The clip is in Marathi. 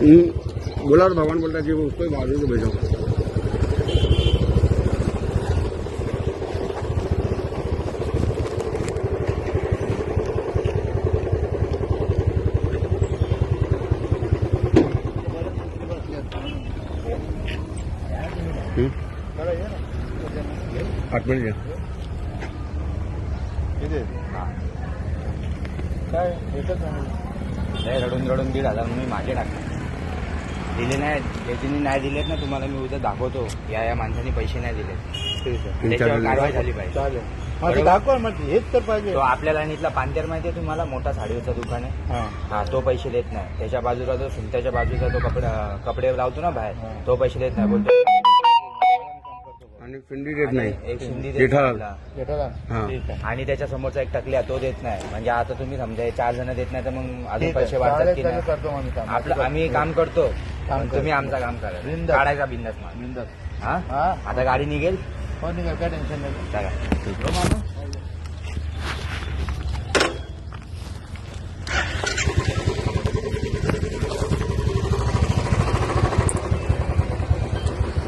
बोला और भगवान बोलता है कि वो उसको बाजू से भेजा आठ मिनिट काय एकच नाही रडून रडून 1,500 मी मागे टाकणार दिले नाही ज्यांनी नाही दिलेत ना तुम्हाला मी उद्या दाखवतो या माणसांनी पैसे नाही दिले त्याच्यावर कारवाई झाली पाहिजे. माझं दाखवा मग हेच तर पाहिजे. तो आपल्या लाईनीतला पांतेर माहिती आहे तुम्हाला मोठा साडीवरचा दुकान आहे हा तो पैसे देत नाही. त्याच्या बाजूला जो सुमत्याच्या बाजूचा तो कपडे लावतो ना बाहेर तो पैसे देत नाही बोलतो आणि फिंडी देत नाही एक शिंदी देत जेठालाल. नाही. आणि त्याच्या समोरचा एक टकल्या तो देत नाही. म्हणजे आता तुम्ही समजा 4 जण देत नाही तर मग अजून पैसे वाढतात की नाही. आपलं आम्ही काम करतो तुम्ही आमचं काम करा काढायचा बिंदास माल. बिंदास. हा आता गाडी निघेल हो निघा काय टेन्शन नाही. चला.